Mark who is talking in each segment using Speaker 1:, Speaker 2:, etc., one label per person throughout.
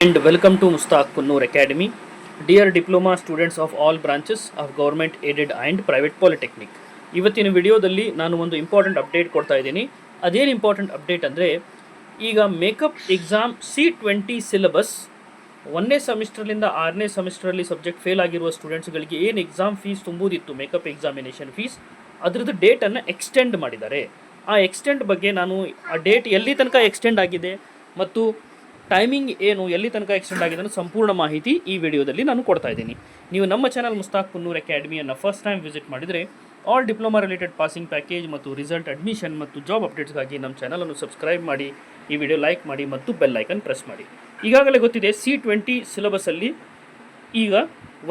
Speaker 1: And welcome to Mustaq Kunnur Academy. Dear diploma students of all branches of government aided and private polytechnic. ಇವತ್ತಿನ ವಿಡಿಯೋದಲ್ಲಿ ನಾನು ಒಂದು important update ಕೊಡ್ತಾ ಇದ್ದೀನಿ. ಅದೇನು ಇಂಪಾರ್ಟೆಂಟ್ ಅಪ್ಡೇಟ್ ಅಂದರೆ ಈಗ ಮೇಕಪ್ ಎಕ್ಸಾಮ್ C20 ಸಿಲೆಬಸ್ 1ನೇ ಸೆಮಿಸ್ಟರ್ಲಿಂದ 6ನೇ ಸೆಮಿಸ್ಟರಲ್ಲಿ ಸಬ್ಜೆಕ್ಟ್ ಫೇಲ್ ಆಗಿರುವ ಸ್ಟೂಡೆಂಟ್ಸ್ಗಳಿಗೆ ಏನು ಎಕ್ಸಾಮ್ ಫೀಸ್ ತುಂಬುವುದಿತ್ತು ಮೇಕಪ್ ಎಕ್ಸಾಮಿನೇಷನ್ ಫೀಸ್ ಅದರದ್ದು ಡೇಟನ್ನು ಎಕ್ಸ್ಟೆಂಡ್ ಮಾಡಿದ್ದಾರೆ. ಆ ಎಕ್ಸ್ಟೆಂಡ್ ಬಗ್ಗೆ ನಾನು ಆ ಡೇಟ್ ಎಲ್ಲಿ ತನಕ ಎಕ್ಸ್ಟೆಂಡ್ ಆಗಿದೆ ಮತ್ತು ಟೈಮಿಂಗ್ ಏನು ಎಲ್ಲಿ ತನಕ ಎಕ್ಸ್ಟೆಂಡ್ ಆಗಿದೆ ಅನ್ನೋ ಸಂಪೂರ್ಣ ಮಾಹಿತಿ ಈ ವಿಡಿಯೋದಲ್ಲಿ ನಾನು ಕೊಡ್ತಾ ಇದ್ದೀನಿ. ನೀವು ನಮ್ಮ ಚಾನಲ್ ಮುಸ್ತಾಕ್ ಕುನ್ನೂರ್ ಅಕಾಡೆಮಿಯನ್ನು ಫಸ್ಟ್ ಟೈಮ್ ವಿಸಿಟ್ ಮಾಡಿದರೆ all diploma related passing package ಮತ್ತು ರಿಸಲ್ಟ್ ಅಡ್ಮಿಷನ್ ಮತ್ತು ಜಾಬ್ ಅಪ್ಡೇಟ್ಸ್ಗಾಗಿ ನಮ್ಮ ಚಾನಲನ್ನು ಸಬ್ಸ್ಕ್ರೈಬ್ ಮಾಡಿ, ಈ ವಿಡಿಯೋ ಲೈಕ್ ಮಾಡಿ ಮತ್ತು ಬೆಲ್ ಐಕನ್ ಪ್ರೆಸ್ ಮಾಡಿ. ಈಗಾಗಲೇ ಗೊತ್ತಿದೆ C20 ಸಿಲೆಬಸ್ಸಲ್ಲಿ ಈಗ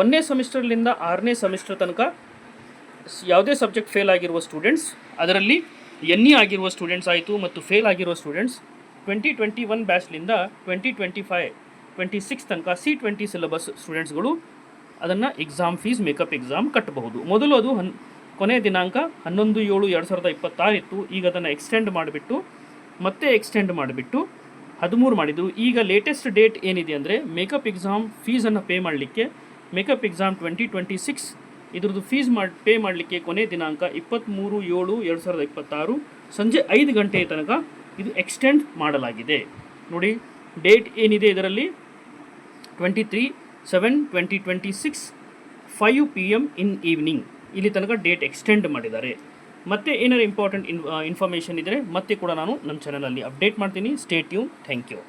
Speaker 1: 1ನೇ ಸೆಮಿಸ್ಟರ್ಲಿಂದ 6ನೇ ಸೆಮಿಸ್ಟರ್ ತನಕ ಯಾವುದೇ ಸಬ್ಜೆಕ್ಟ್ ಫೇಲ್ ಆಗಿರುವ ಸ್ಟೂಡೆಂಟ್ಸ್, ಅದರಲ್ಲಿ NE ಆಗಿರುವ ಸ್ಟೂಡೆಂಟ್ಸ್ ಆಯಿತು ಮತ್ತು ಫೇಲ್ ಆಗಿರುವ ಸ್ಟೂಡೆಂಟ್ಸ್ 2021 ಬ್ಯಾಚ್ಲಿಂದ 2025-26 ತನಕ C20 ಸಿಲೆಬಸ್ ಸ್ಟೂಡೆಂಟ್ಸ್ಗಳು ಅದನ್ನು ಎಕ್ಸಾಮ್ ಫೀಸ್ ಮೇಕಪ್ ಎಕ್ಸಾಮ್ ಕಟ್ಟಬಹುದು. ಮೊದಲು ಅದು ಕೊನೆಯ ದಿನಾಂಕ 11/7/2026 ಇತ್ತು. ಈಗ ಅದನ್ನು ಎಕ್ಸ್ಟೆಂಡ್ ಮಾಡಿಬಿಟ್ಟು 13 ಮಾಡಿದ್ದು. ಈಗ ಲೇಟೆಸ್ಟ್ ಡೇಟ್ ಏನಿದೆ ಅಂದರೆ ಮೇಕಪ್ ಎಕ್ಸಾಮ್ ಫೀಸನ್ನು ಪೇ ಮಾಡಲಿಕ್ಕೆ ಮೇಕಪ್ ಎಕ್ಸಾಮ್ 2026 ಇದ್ರದ್ದು ಫೀಸ್ ಪೇ ಮಾಡಲಿಕ್ಕೆ ಕೊನೆಯ ದಿನಾಂಕ 23/7/2026 ಸಂಜೆ 5 ಗಂಟೆಯ ತನಕ ಇದು ಎಕ್ಸ್ಟೆಂಡ್ ಮಾಡಲಾಗಿದೆ. ನೋಡಿ ಡೇಟ್ ಏನಿದೆ ಇದರಲ್ಲಿ 23/7/2026 5 PM ಇನ್ ಈವ್ನಿಂಗ್ ಇಲ್ಲಿ ತನಕ ಡೇಟ್ ಎಕ್ಸ್ಟೆಂಡ್ ಮಾಡಿದ್ದಾರೆ. ಮತ್ತೆ ಏನಾದ್ರು ಇಂಪಾರ್ಟೆಂಟ್ ಇನ್ಫಾರ್ಮೇಷನ್ ಇದ್ದರೆ ಮತ್ತೆ ಕೂಡ ನಾನು ನಮ್ಮ ಚಾನಲಲ್ಲಿ ಅಪ್ಡೇಟ್ ಮಾಡ್ತೀನಿ. Stay tune. Thank you.